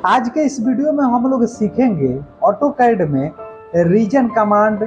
आज के इस वीडियो में हम लोग सीखेंगे ऑटोकैड में रीजन कमांड,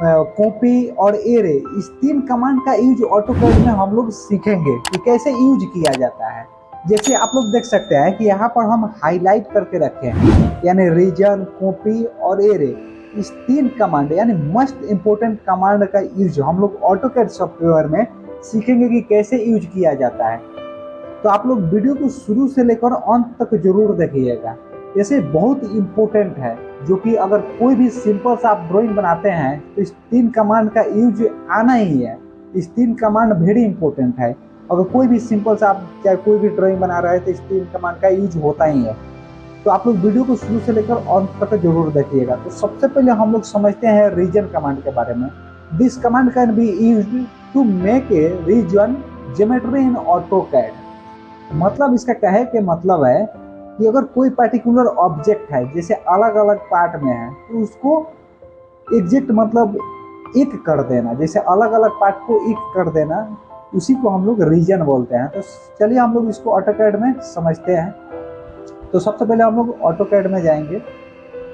कॉपी और एरे, इस तीन कमांड का यूज ऑटोकैड में हम लोग सीखेंगे कि कैसे यूज किया जाता है। जैसे आप लोग देख सकते हैं कि यहाँ पर हम हाईलाइट करके रखे हैं, यानी रीजन, कॉपी और एरे, इस तीन कमांड यानी मोस्ट इम्पोर्टेंट कमांड का यूज हम लोग ऑटोकैड सॉफ्टवेयर में सीखेंगे कि कैसे यूज किया जाता है। तो आप लोग वीडियो को शुरू से लेकर अंत तक जरूर देखिएगा। ऐसे बहुत इम्पोर्टेंट है, जो कि अगर कोई भी सिंपल सा आप ड्राइंग बनाते हैं तो इस तीन कमांड का यूज आना ही है। इस तीन कमांड वेरी इंपॉर्टेंट है। अगर कोई भी सिंपल सा आप चाहे कोई भी ड्राइंग बना रहे हैं तो इस तीन कमांड का यूज होता ही है। तो आप लोग वीडियो को शुरू से लेकर अंत तक जरूर देखिएगा। तो सबसे पहले हम लोग समझते हैं रीजन कमांड के बारे में। This command can be used to make a region geometry in AutoCAD. मतलब इसका कहे के मतलब है कि अगर कोई पर्टिकुलर ऑब्जेक्ट है, जैसे अलग अलग पार्ट में है, तो उसको एग्जैक्ट मतलब एक कर देना, जैसे अलग अलग पार्ट को एक कर देना, उसी को हम लोग रीजन बोलते हैं। तो चलिए हम लोग इसको ऑटोकैड में समझते हैं। तो सबसे पहले हम लोग ऑटोकैड में जाएंगे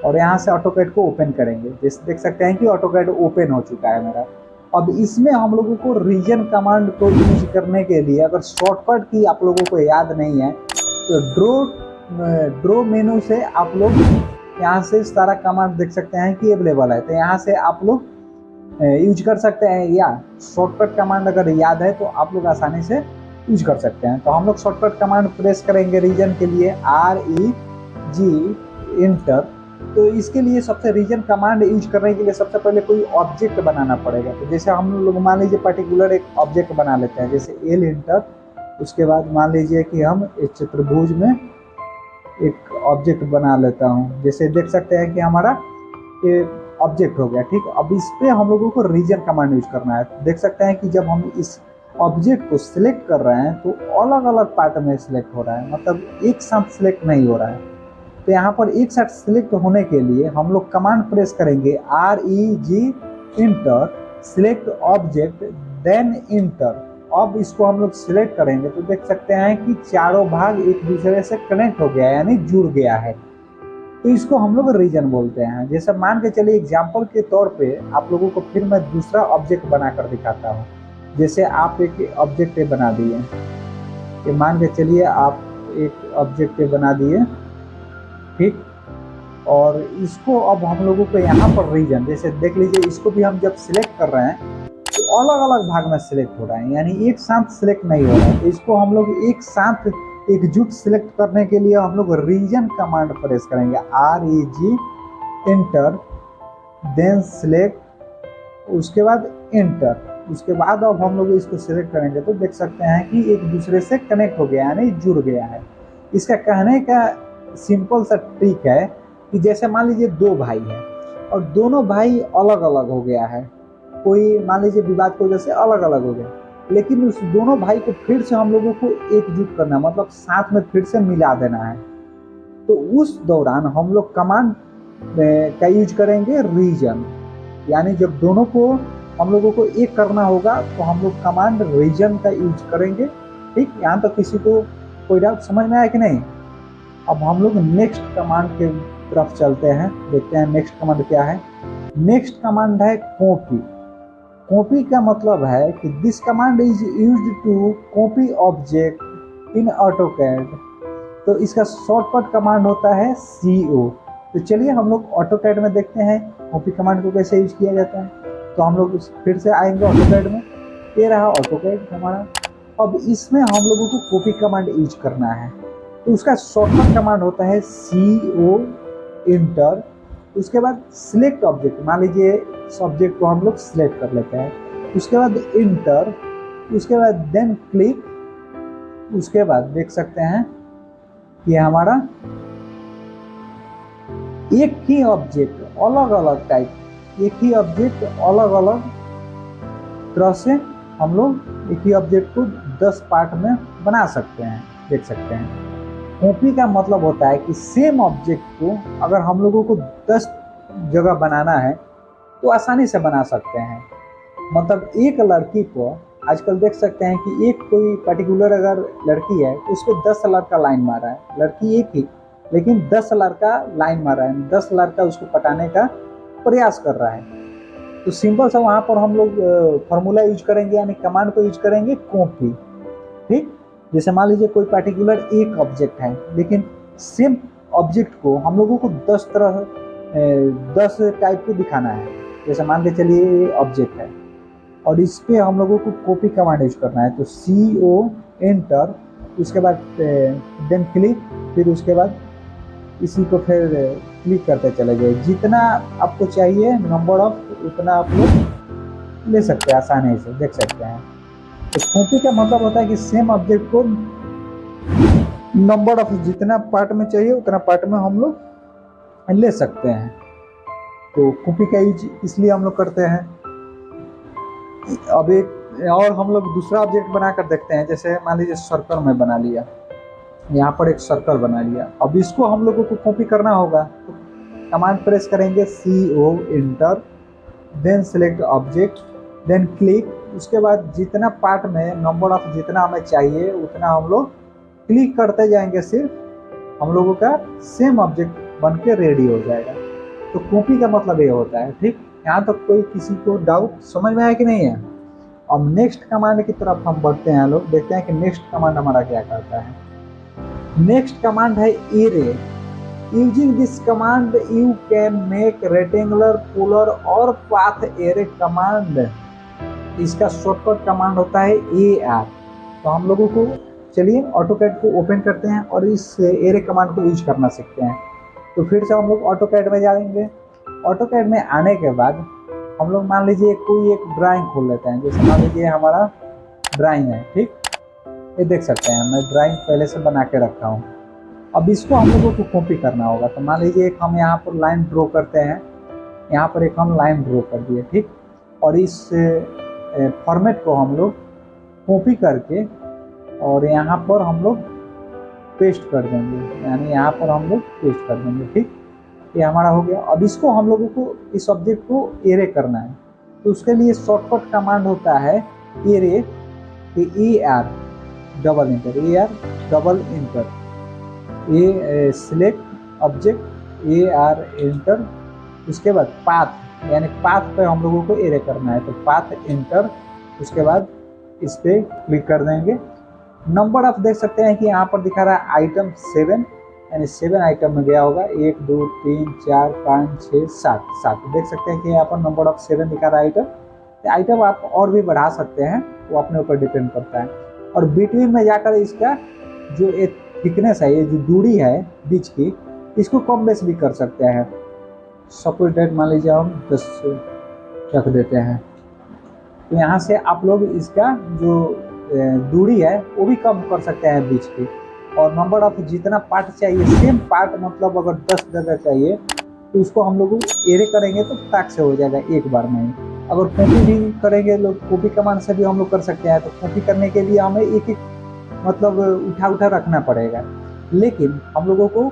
और यहाँ से ऑटोकैड को ओपन करेंगे। जैसे देख सकते हैं कि ऑटोकैड ओपन हो चुका है मेरा। अब इसमें हम लोगों को रीजन कमांड को यूज करने के लिए अगर शॉर्टकट की आप लोगों को याद नहीं है तो ड्रॉ मेनू से आप लोग यहाँ से सारा कमांड देख सकते हैं कि अवेलेबल है। तो यहाँ से आप लोग यूज कर सकते हैं, या शॉर्टकट कमांड अगर याद है तो आप लोग आसानी से यूज कर सकते हैं। तो हम लोग शॉर्टकट कमांड प्रेस करेंगे रीजन के लिए, REG इंटर। तो इसके लिए सबसे रीजन कमांड यूज करने के लिए सबसे पहले कोई ऑब्जेक्ट बनाना पड़ेगा। तो जैसे हम लोग मान लीजिए पर्टिकुलर एक ऑब्जेक्ट बना लेते हैं, जैसे L इंटर। उसके बाद मान लीजिए कि हम इस चतुर्भुज में एक ऑब्जेक्ट बना लेता हूँ। जैसे देख सकते हैं कि हमारा एक ऑब्जेक्ट हो गया, ठीक। अब इस पर हम लोगों को रीजन कमांड यूज करना है। देख सकते हैं कि जब हम इस ऑब्जेक्ट को सिलेक्ट कर रहे हैं तो अलग अलग पार्ट में सिलेक्ट हो रहा है, मतलब एक साथ सिलेक्ट नहीं हो रहा है। तो यहाँ पर एक साथ सिलेक्ट होने के लिए हम लोग कमांड प्रेस करेंगे, REG enter, select object then enter. अब इसको हम लोग सिलेक्ट करेंगे तो देख सकते हैं कि चारों भाग एक दूसरे से कनेक्ट हो गया है, यानी जुड़ गया है। तो इसको हम लोग रीजन बोलते हैं। जैसे मान के चलिए एग्जाम्पल के तौर पे आप लोगों को फिर मैं दूसरा ऑब्जेक्ट बनाकर दिखाता हूँ। जैसे आप एक ऑब्जेक्ट बना दिए, ये मान के चलिए आप एक ऑब्जेक्ट बना दिए, ठीक। और इसको अब हम लोगों को यहाँ पर रीजन, जैसे देख लीजिए, इसको भी हम जब सिलेक्ट कर रहे हैं तो अलग अलग भाग में सिलेक्ट हो रहा है, यानी एक साथ सिलेक्ट नहीं हो रहा है। तो इसको हम लोग एक साथ एकजुट सिलेक्ट करने के लिए हम लोग रीजन कमांड प्रेस करेंगे, REG इंटर, देन सिलेक्ट, उसके बाद इंटर। उसके बाद अब हम लोग इसको सिलेक्ट करेंगे तो देख सकते हैं कि एक दूसरे से कनेक्ट हो गया, यानी जुड़ गया है। इसका कहने का सिंपल सा ट्रिक है कि जैसे मान लीजिए दो भाई हैं और दोनों भाई अलग अलग हो गया है, कोई मान लीजिए विवाद की वजह से अलग अलग हो गया, लेकिन उस दोनों भाई को फिर से हम लोगों को एकजुट करना, मतलब साथ में फिर से मिला देना है। तो उस दौरान हम लोग कमांड का यूज करेंगे रीजन, यानी जब दोनों को हम लोगों को एक करना होगा तो हम लोग कमांड रीजन का यूज करेंगे, ठीक। यहाँ तो किसी को कोई डाउट समझ में आया कि नहीं? अब हम लोग नेक्स्ट कमांड के तरफ चलते हैं, देखते हैं नेक्स्ट कमांड क्या है। नेक्स्ट कमांड है कॉपी। कॉपी का मतलब है कि this command is used to copy object in AutoCAD. तो इसका शॉर्टकट कमांड होता है CO। तो चलिए हम लोग ऑटोकैड में देखते हैं कॉपी कमांड को कैसे यूज किया जाता है। तो हम लोग फिर से आएंगे ऑटोकैड में, ये रहा ऑटोकैड हमारा। अब इसमें हम लोगों को कॉपी कमांड यूज करना है, तो उसका शॉर्टकट कमांड होता है CO इंटर। उसके बाद सिलेक्ट ऑब्जेक्ट, मान लीजिए इस ऑब्जेक्ट को हम लोग सिलेक्ट कर लेते हैं, उसके बाद इंटर, उसके बाद देन क्लिक। उसके बाद देख सकते हैं कि हमारा एक ही ऑब्जेक्ट अलग अलग टाइप, एक ही ऑब्जेक्ट अलग अलग तरह से हम लोग एक ही ऑब्जेक्ट को 10 पार्ट में बना सकते हैं, देख सकते हैं। कॉपी का मतलब होता है कि सेम ऑब्जेक्ट को अगर हम लोगों को 10 जगह बनाना है तो आसानी से बना सकते हैं। मतलब एक लड़की को आजकल देख सकते हैं कि एक कोई पर्टिकुलर अगर लड़की है तो उस पर 10 लड़का लाइन मारा है, लड़की एक ही, लेकिन 10 लड़का लाइन मार रहा है, 10 लड़का उसको पटाने का प्रयास कर रहा है। तो सिंपल सा वहाँ पर हम लोग फॉर्मूला यूज करेंगे, यानी कमांड को यूज करेंगे कॉपी। ठीक, जैसे मान लीजिए कोई पर्टिकुलर एक ऑब्जेक्ट है, लेकिन सेम ऑब्जेक्ट को हम लोगों को 10 टाइप को दिखाना है। जैसे मान के चलिए ये ऑब्जेक्ट है और इस पे हम लोगों को कॉपी कमांड यूज करना है, तो CO एंटर, उसके बाद देन क्लिक, फिर उसके बाद इसी को फिर क्लिक करते चले जाए। जितना आपको चाहिए नंबर ऑफ, उतना आप लोग ले सकते हैं, आसानी से देख सकते हैं। तो कॉपी का मतलब होता है कि सेम ऑब्जेक्ट को नंबर ऑफ जितना पार्ट में चाहिए उतना पार्ट में हम लोग ले सकते हैं। तो कॉपी का यूज इसलिए हम लोग करते हैं। अब एक और हम लोग दूसरा ऑब्जेक्ट बनाकर देखते हैं। जैसे मान लीजिए सर्कल में बना लिया, यहाँ पर एक सर्कल बना लिया। अब इसको हम लोगों को कॉपी करना होगा, तो कमांड प्रेस करेंगे CO enter, then select object, then click. उसके बाद जितना पार्ट में नंबर ऑफ जितना हमें चाहिए उतना हम लोग क्लिक करते जाएंगे, सिर्फ हम लोगों का सेम ऑब्जेक्ट बन के रेडी हो जाएगा। तो कॉपी का मतलब ये होता है। ठीक, यहाँ तक कोई किसी को डाउट समझ में आया कि नहीं है? अब नेक्स्ट कमांड की तरफ हम बढ़ते हैं लोग, देखते हैं कि नेक्स्ट कमांड हमारा क्या करता है। नेक्स्ट कमांड है array. Using this command you can make rectangular, polar और पाथ एरे कमांड। इसका शॉर्टकट कमांड होता है AR। तो हम लोगों को चलिए ऑटोकैड को ओपन करते हैं और इस एरे कमांड को यूज करना सीखते हैं। तो फिर से हम लोग ऑटोकैड में जाएंगे। ऑटोकैड में आने के बाद हम लोग मान लीजिए कोई एक ड्राइंग खोल लेते हैं। जैसे मान लीजिए हमारा ड्राइंग है, ठीक, ये देख सकते हैं मैं ड्राइंग पहले से बना के रखा हूँ। अब इसको हम लोगों को कॉपी करना होगा। तो मान लीजिए एक हम यहाँ पर लाइन ड्रॉ करते हैं, यहाँ पर एक हम लाइन ड्रॉ कर दिए, ठीक, और इस फॉर्मेट को हम लोग कॉपी करके और यहाँ पर हम लोग पेस्ट कर देंगे, यानी यहाँ पर हम लोग पेस्ट कर देंगे। ठीक, ये हमारा हो गया। अब इसको हम लोगों को इस ऑब्जेक्ट को एरे करना है। तो उसके लिए शॉर्टकट कमांड होता है array, AR double inter, AR double inter, ये सिलेक्ट ऑब्जेक्ट AR एंटर। उसके बाद पाथ, यानी पाथ पे हम लोगों को एरे करना है, तो पाथ एंटर। उसके बाद इस पर क्लिक कर देंगे। नंबर आप देख सकते हैं कि यहाँ पर दिखा रहा है आइटम 7, यानी 7 आइटम में गया होगा। 1 2 3 4 5 6 7 देख सकते हैं कि यहाँ पर नंबर ऑफ 7 दिखा रहा है आइटम। तो आइटम आप और भी बढ़ा सकते हैं, वो अपने ऊपर डिपेंड करता है। और बिटवीन में जाकर इसका जो एक थिकनेस है, ये जो दूरी है बीच की, इसको कम बेस भी कर सकते हैं। सपोज डेट मान लीजिए हम 10 रख देते हैं। तो यहाँ से आप लोग इसका जो दूरी है वो भी कम कर सकते हैं बीच की। और नंबर ऑफ जितना पार्ट चाहिए, सेम पार्ट मतलब अगर 10 जगह चाहिए तो उसको हम लोग एरे करेंगे तो फटाक से हो जाएगा एक बार में ही। अगर कॉपी भी करेंगे लोग, कॉपी कमांड से भी हम लोग कर सकते हैं। तो कॉपी करने के लिए हमें एक एक मतलब उठा रखना पड़ेगा, लेकिन हम लोगों को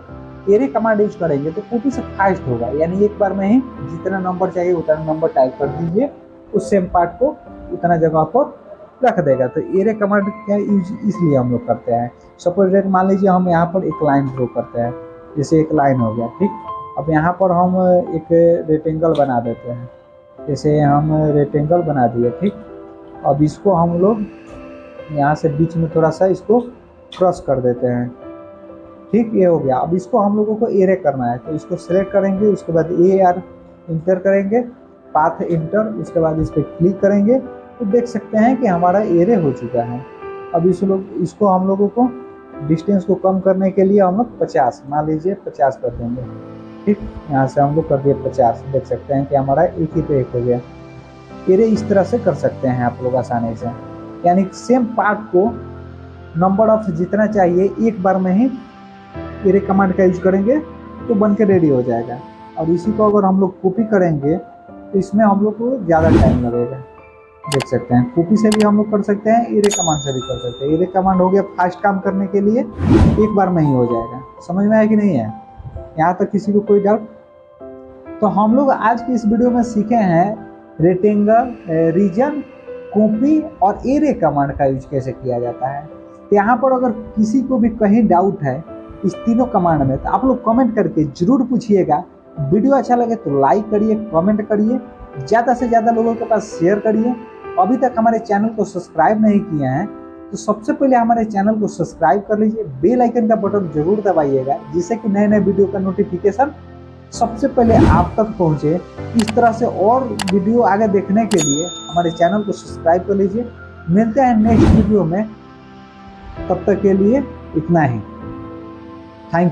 एरे कमांड यूज करेंगे तो कॉपी से फास्ट होगा। यानी एक बार में ही जितना नंबर चाहिए उतना नंबर टाइप कर दीजिए, उस सेम पार्ट को उतना जगह पर रख देगा। तो एरे कमांड क्या यूज इसलिए हम लोग करते हैं। सपोज डेट मान लीजिए हम यहाँ पर एक लाइन ड्रॉ करते हैं, जैसे एक लाइन हो गया, ठीक। अब यहाँ पर हम एक रेक्टेंगल बना देते हैं, जैसे हम रेक्टेंगल बना दिए, ठीक। अब इसको हम लोग यहाँ से बीच में थोड़ा सा इसको क्रॉस कर देते हैं, ठीक, ये हो गया। अब इसको हम लोगों को एरे करना है, तो इसको सेलेक्ट करेंगे, उसके बाद AR इंटर करेंगे, पाथ इंटर, उसके बाद इस पर क्लिक करेंगे तो देख सकते हैं कि हमारा एरे हो चुका है। अब इसको हम लोगों को डिस्टेंस को कम करने के लिए हम लोग 50 मान लीजिए 50 कर देंगे, ठीक। यहाँ से हम लोग कर दिए 50, देख सकते हैं कि हमारा एक ही पे एक हो गया। एरे इस तरह से कर सकते हैं आप लोग आसानी से, यानी सेम पार्ट को नंबर ऑफ जितना चाहिए एक बार में ही एरे कमांड का यूज करेंगे तो बन के रेडी हो जाएगा। और इसी को अगर हम लोग कॉपी करेंगे तो इसमें हम लोग को ज़्यादा टाइम लगेगा, देख सकते हैं। कॉपी से भी हम लोग कर सकते हैं, एरे कमांड से भी कर सकते हैं। एरे कमांड हो गया फास्ट काम करने के लिए, एक बार में ही हो जाएगा। समझ में आया कि नहीं है? यहाँ तक किसी को कोई डाउट? तो हम लोग आज की इस वीडियो में सीखे हैं रेक्टेंगल, रीजन, कॉपी और एरे कमांड का यूज कैसे किया जाता है। तो यहाँ पर अगर किसी को भी कहीं डाउट है इस तीनों कमांड में? तो आप लोग कमेंट करके जरूर पूछिएगा। वीडियो अच्छा लगे तो लाइक करिए, कमेंट करिए, ज़्यादा से ज़्यादा लोगों के पास शेयर करिए। अभी तक हमारे चैनल को सब्सक्राइब नहीं किए हैं तो सबसे पहले हमारे चैनल को सब्सक्राइब कर लीजिए, बेल आइकन का बटन जरूर दबाइएगा, जिससे कि नए नए वीडियो का नोटिफिकेशन सबसे पहले आप तक पहुंचे। इस तरह से और वीडियो आगे देखने के लिए हमारे चैनल को सब्सक्राइब कर लीजिए। मिलते हैं नेक्स्ट वीडियो में, तब तक के लिए इतना ही। Thank you.